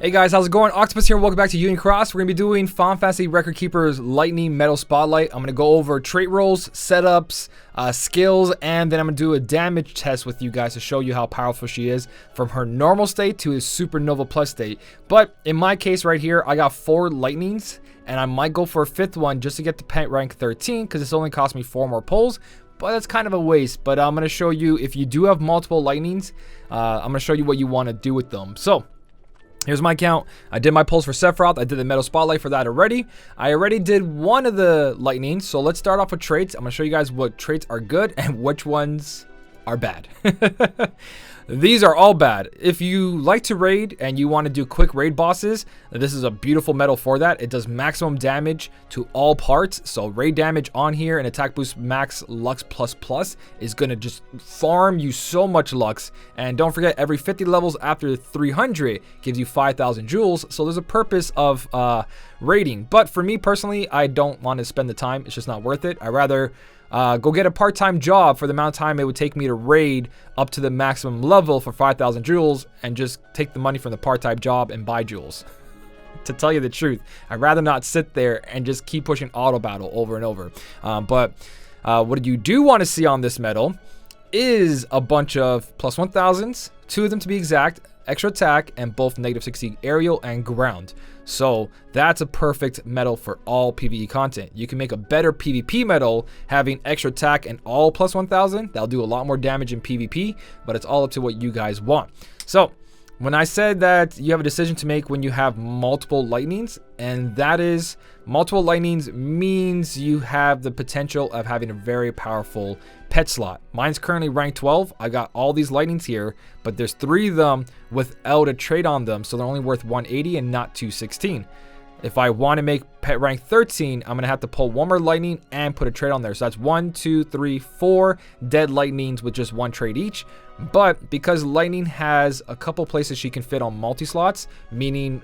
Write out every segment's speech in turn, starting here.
Hey guys, how's it going? Octopus here. Welcome back to Union Cross. We're going to be doing Final Fantasy Record Keeper's Lightning Metal Spotlight. I'm going to go over trait rolls, setups, skills, and then I'm going to do a damage test with you guys to show you how powerful she is from her normal state to his Supernova Plus state. But in my case right here, I got 4 lightnings, and I might go for a 5th one just to get to pet rank 13 because it's only cost me 4 more pulls. But that's kind of a waste. But I'm going to show you if you do have multiple lightnings, I'm going to show you what you want to do with them. So here's my count. I did my pulls for Sephiroth. I did the Metal Spotlight for that already. I already did one of the lightnings. So let's start off with traits. I'm going to show you guys what traits are good and which ones are bad. These are all bad. If you like to raid and you want to do quick raid bosses, this is a beautiful metal for that. It does maximum damage to all parts. So raid damage on here and attack boost max Lux plus is going to just farm you so much Lux. And don't forget, every 50 levels after 300 gives you 5,000 jewels. So there's a purpose of raiding. But for me personally, I don't want to spend the time. It's just not worth it. I'd rather go get a part-time job for the amount of time it would take me to raid up to the maximum level for 5,000 jewels and just take the money from the part-time job and buy jewels. To tell you the truth, I'd rather not sit there and just keep pushing auto battle over and over. But what you do want to see on this medal is a bunch of plus 1,000s, 2 of them to be exact, extra attack, and both -60 aerial and ground. So that's a perfect medal for all PvE content. You can make a better PvP medal having extra attack and all plus 1,000. That'll do a lot more damage in PvP, but it's all up to what you guys want. So when I said that you have a decision to make when you have multiple lightnings, and that is multiple lightnings means you have the potential of having a very powerful pet slot. Mine's currently ranked 12. I got all these lightnings here, but there's 3 of them without a trait on them, so they're only worth 180 and not 216. If I want to make pet rank 13, I'm going to have to pull 1 more lightning and put a trait on there. So that's 1, 2, 3, 4 dead lightnings with just 1 trait each. But because lightning has a couple places she can fit on multi-slots, meaning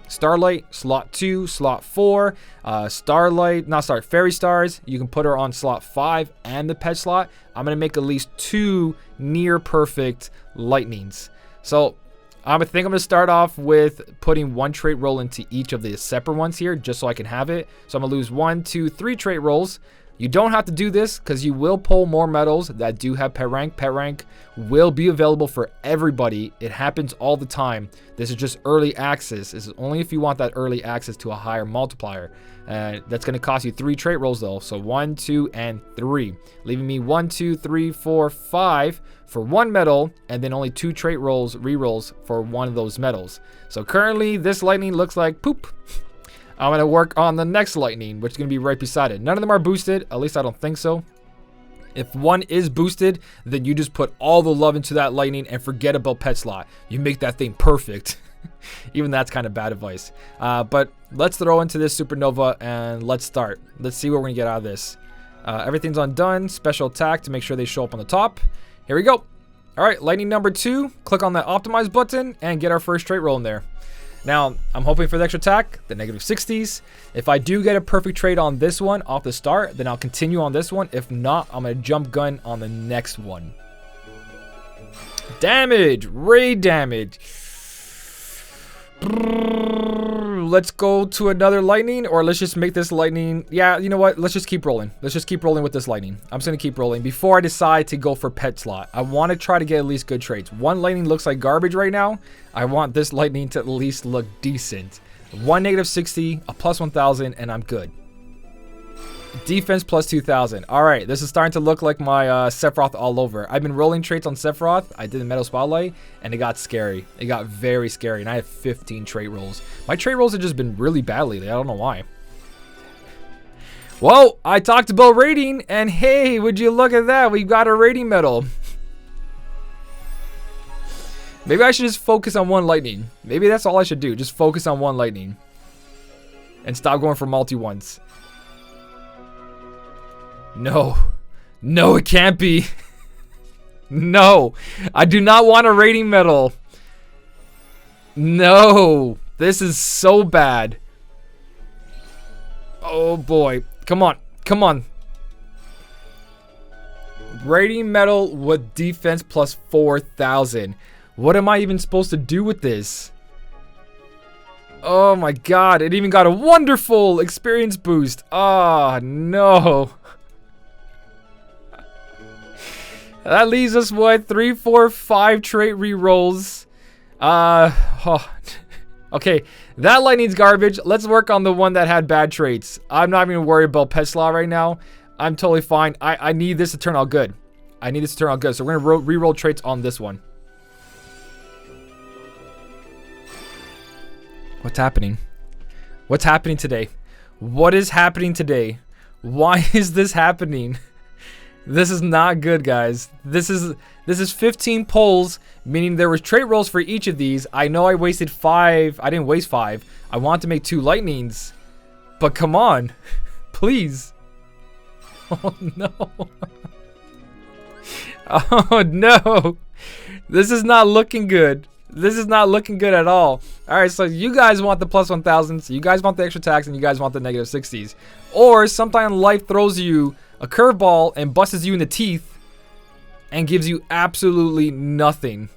Starlight, slot 2, slot 4, Fairy Stars, you can put her on slot 5 and the pet slot. I'm going to make at least 2 near perfect lightnings. So I think I'm going to start off with putting 1 trait roll into each of the separate ones here, just so I can have it. So I'm going to lose 1, 2, 3 trait rolls. You don't have to do this because you will pull more medals that do have pet rank. Pet rank will be available for everybody. It happens all the time. This is just early access. This is only if you want that early access to a higher multiplier. That's going to cost you 3 trait rolls though. So 1, 2, and 3. Leaving me 1, 2, 3, 4, 5 for 1 medal, and then only 2 trait rolls, rerolls for 1 of those medals. So currently this lightning looks like poop. I'm going to work on the next lightning, which is going to be right beside it. None of them are boosted. At least I don't think so. If one is boosted, then you just put all the love into that lightning and forget about pet slot. You make that thing perfect. Even that's kind of bad advice. But let's throw into this Supernova and let's start. Let's see what we're going to get out of this. Everything's undone. Special attack to make sure they show up on the top. Here we go. All right, lightning number 2. Click on that optimize button and get our first trait roll in there. Now, I'm hoping for the extra attack, the -60s. If I do get a perfect trait on this one off the start, then I'll continue on this one. If not, I'm going to jump gun on the next one. Damage! Raid damage! Let's go to another lightning, or let's just make this lightning. Yeah, you know what? Let's just keep rolling. Let's just keep rolling with this lightning. I'm just going to keep rolling before I decide to go for pet slot. I want to try to get at least good traits. 1 lightning looks like garbage right now. I want this lightning to at least look decent. 1 -60, a plus 1,000, and I'm good. Defense plus 2,000. All right, this is starting to look like my Sephiroth all over. I've been rolling traits on Sephiroth. I did the Metal Spotlight, and it got scary. It got very scary, and I have 15 trait rolls. My trait rolls have just been really bad lately. I don't know why. Well, I talked about rating, and hey, would you look at that? We got a rating medal. Maybe I should just focus on 1 lightning. Maybe that's all I should do. Just focus on 1 lightning. And stop going for multi-ones. No. No, it can't be. No. I do not want a rating medal. No. This is so bad. Oh boy. Come on. Come on. Rating medal with defense plus 4,000. What am I even supposed to do with this? Oh my god, it even got a wonderful experience boost. Oh no. That leaves us what? 3, 4, 5 trait rerolls. Okay, that lightning's garbage. Let's work on the one that had bad traits. I'm not even worried about Pet Slot right now. I'm totally fine. I need this to turn out good. I need this to turn out good. So we're gonna reroll traits on this one. What's happening? What's happening today? What is happening today? Why is this happening? This is not good, guys. This is 15 pulls, meaning there was trait rolls for each of these. I know I wasted 5. I didn't waste 5. I want to make 2 lightnings. But come on. Please. Oh no. Oh no. This is not looking good. This is not looking good at all. Alright, so you guys want the plus 1000s, you guys want the extra tax, and you guys want the negative 60s. Or sometimes life throws you a curveball and busts you in the teeth and gives you absolutely nothing.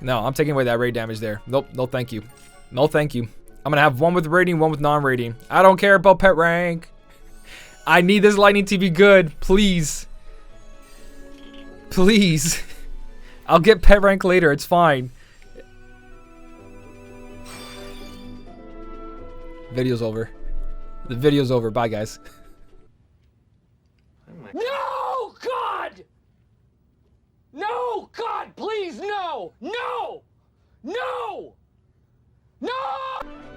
No, I'm taking away that raid damage there. Nope, no thank you. No thank you. I'm gonna have one with rating, one with non-rating. I don't care about pet rank. I need this lightning to be good, please. Please. I'll get pet rank later, it's fine. Video's over. The video's over. Bye, guys. No, God! No, God, please, no! No! No! No!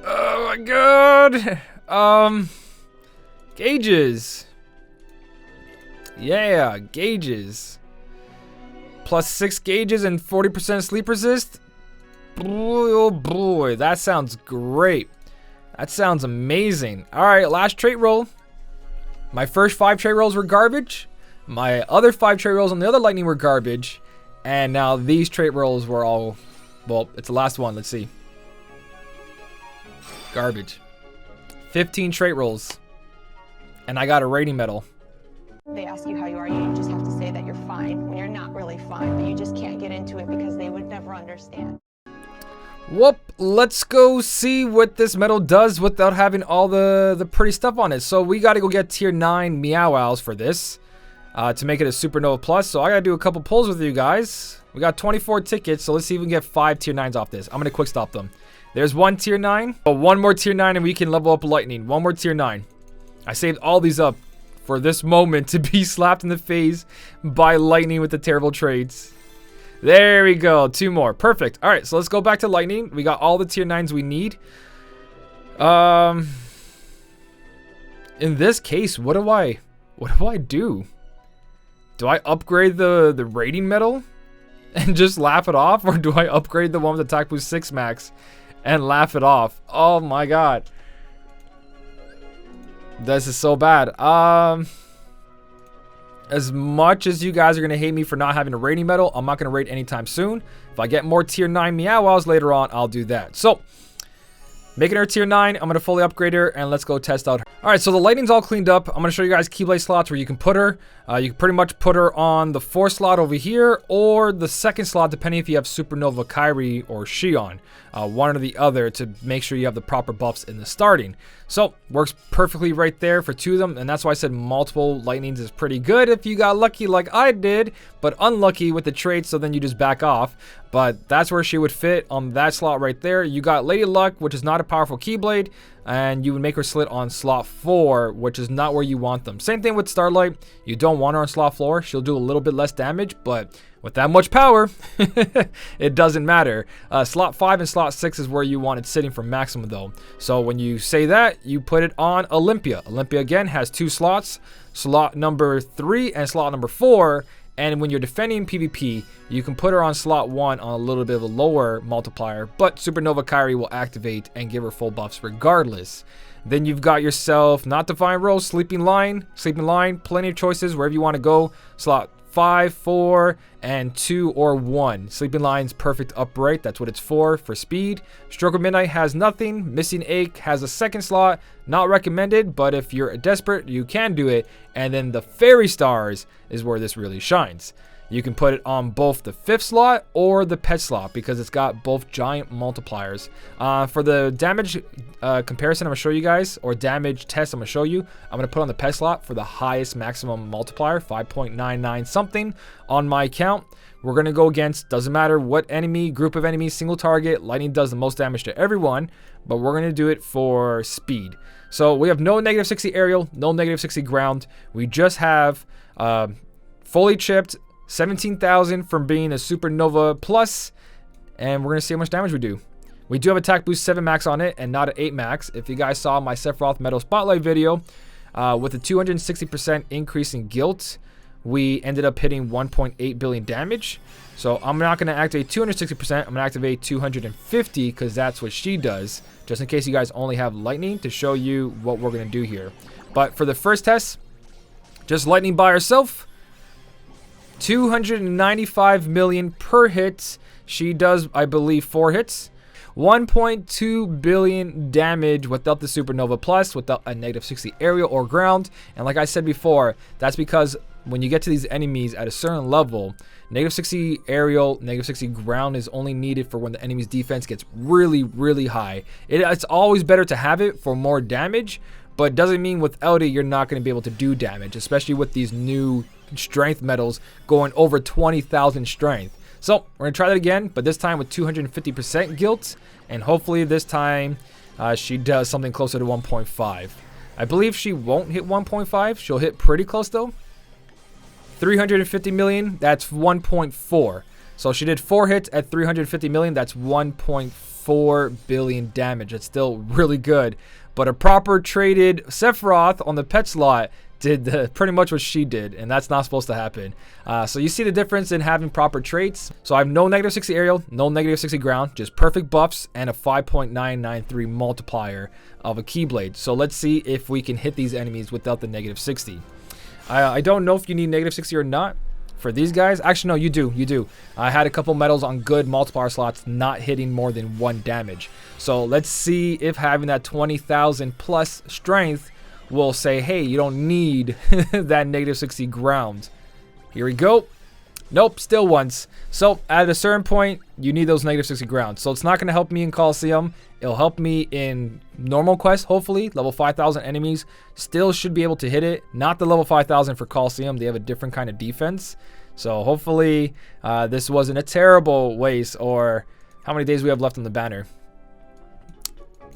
Oh my god. Gauges. Yeah, gauges. Plus 6 gauges and 40% sleep resist. Boy, oh boy, that sounds great. That sounds amazing. Alright, last trait roll. My first 5 trait rolls were garbage. My other 5 trait rolls on the other lightning were garbage. And now these trait rolls were all... Well, it's the last one. Let's see. Garbage. 15 trait rolls. And I got a rating medal. They ask you how you are, you just have to say that you're fine when you're not really fine, but you just can't get into it because they would never understand. Whoop, let's go see what this medal does without having all the pretty stuff on it. So we got to go get tier 9 Meow Owls for this to make it a Supernova Plus. So I got to do a couple pulls with you guys. We got 24 tickets, so let's see if we can get 5 tier 9s off this. I'm going to quick stop them. There's 1 tier 9. Oh, 1 more tier 9 and we can level up lightning. 1 more tier 9. I saved all these up for this moment to be slapped in the face by lightning with the terrible traits. There we go. 2 more. Perfect. All right, so let's go back to lightning. We got all the tier 9s we need. In this case, what do I do? Do I upgrade the rating medal and just laugh it off, or do I upgrade the one with attack boost 6 max and laugh it off? Oh my god. This is so bad. As much as you guys are going to hate me for not having a rating medal, I'm not going to rate anytime soon. If I get more tier 9 Meow Wows later on, I'll do that. So, making her tier 9, I'm going to fully upgrade her, and let's go test out her. Alright, so the lightning's all cleaned up. I'm going to show you guys Keyblade slots where you can put her. You can pretty much put her on the 4th slot over here, or the 2nd slot, depending if you have Supernova Kairi or Xion. One or the other to make sure you have the proper buffs in the starting. So, works perfectly right there for 2 of them, and that's why I said multiple lightnings is pretty good if you got lucky like I did, but unlucky with the traits, so then you just back off. But that's where she would fit on that slot right there. You got Lady Luck, which is not a powerful Keyblade, and you would make her slit on slot 4, which is not where you want them. Same thing with Starlight. You don't want her on slot 4. She'll do a little bit less damage, but with that much power, it doesn't matter. Slot 5 and slot 6 is where you want it sitting for maximum though. So when you say that, you put it on Olympia. Olympia again has 2 slots, slot number 3 and slot number 4. And when you're defending PvP, you can put her on slot 1 on a little bit of a lower multiplier, but Supernova Kairi will activate and give her full buffs regardless. Then you've got yourself not Divine Rose, Sleeping Line, plenty of choices wherever you want to go. Slot 5, 4, and 2 or 1. Sleeping Line's perfect upright. That's what it's for speed. Stroke of Midnight has nothing. Missing Ache has a 2nd slot. Not recommended, but if you're desperate, you can do it. And then the Fairy Stars is where this really shines. You can put it on both the 5th slot or the pet slot because it's got both giant multipliers. For the damage comparison I'm going to show you guys, or damage test I'm going to show you, I'm going to put on the pet slot for the highest maximum multiplier, 5.99 something on my account. We're going to go against, doesn't matter what enemy, group of enemies, single target. Lightning does the most damage to everyone, but we're going to do it for speed. So we have no negative 60 aerial, no negative 60 ground. We just have fully chipped 17,000 from being a supernova plus, and we're going to see how much damage we do. We do have attack boost 7 max on it and not an 8 max. If you guys saw my Sephiroth Metal Spotlight video, with a 260% increase in guilt, we ended up hitting 1.8 billion damage. So I'm not going to activate 260%. I'm going to activate 250 because that's what she does, just in case you guys only have lightning to show you what we're going to do here. But for the first test, just lightning by herself, 295 million per hit. She does, I believe, 4 hits. 1.2 billion damage without the supernova plus, without a negative 60 aerial or ground. And like I said before, that's because when you get to these enemies at a certain level, negative 60 aerial, negative 60 ground is only needed for when the enemy's defense gets really, really high. It's always better to have it for more damage, but doesn't mean without it you're not going to be able to do damage, especially with these new strength medals going over 20,000 strength. So we're going to try that again, but this time with 250% guilt, and hopefully this time she does something closer to 1.5. I believe she won't hit 1.5. She'll hit pretty close though. 350 million, that's 1.4. So she did 4 hits at 350 million, that's 1.4 billion damage. It's still really good. But a proper traded Sephiroth on the pet slot did pretty much what she did, and that's not supposed to happen. So you see the difference in having proper traits. So I have no negative 60 aerial, no negative 60 ground, just perfect buffs and a 5.993 multiplier of a Keyblade. So let's see if we can hit these enemies without the negative 60. I don't know if you need negative 60 or not for these guys. Actually, no, you do. I had a couple medals on good multiplier slots not hitting more than 1 damage. So let's see if having that 20,000 plus strength will say, hey, you don't need that negative 60 ground. Here we go. Nope, still once. So at a certain point, you need those negative 60 grounds. So it's not going to help me in Coliseum. It'll help me in normal quests, hopefully. Level 5,000 enemies still should be able to hit it. Not the level 5,000 for Coliseum. They have a different kind of defense. So hopefully this wasn't a terrible waste. Or how many days we have left on the banner.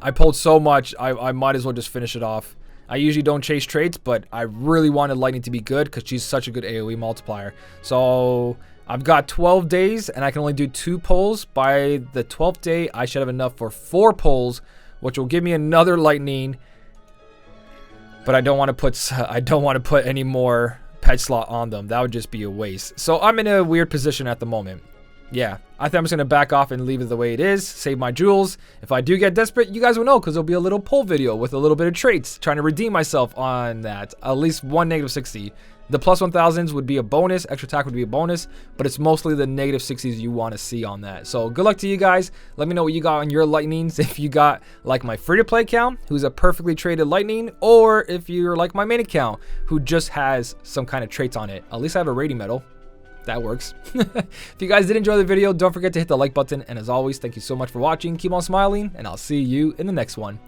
I pulled so much, I might as well just finish it off. I usually don't chase traits, but I really wanted Lightning to be good because she's such a good AoE multiplier. So I've got 12 days and I can only do 2 pulls. By the 12th day, I should have enough for 4 pulls, which will give me another Lightning. But I don't want to put any more pet slot on them. That would just be a waste. So I'm in a weird position at the moment. Yeah, I think I'm just going to back off and leave it the way it is. Save my jewels. If I do get desperate, you guys will know because there'll be a little pull video with a little bit of traits. Trying to redeem myself on that. At least 1 negative 60. The plus 1000s would be a bonus. Extra attack would be a bonus. But it's mostly the negative 60s you want to see on that. So good luck to you guys. Let me know what you got on your lightnings. If you got like my free-to-play account, who's a perfectly traded lightning. Or if you're like my main account, who just has some kind of traits on it. At least I have a rating medal. That works. If you guys did enjoy the video, don't forget to hit the like button. And as always, thank you so much for watching. Keep on smiling, and I'll see you in the next one.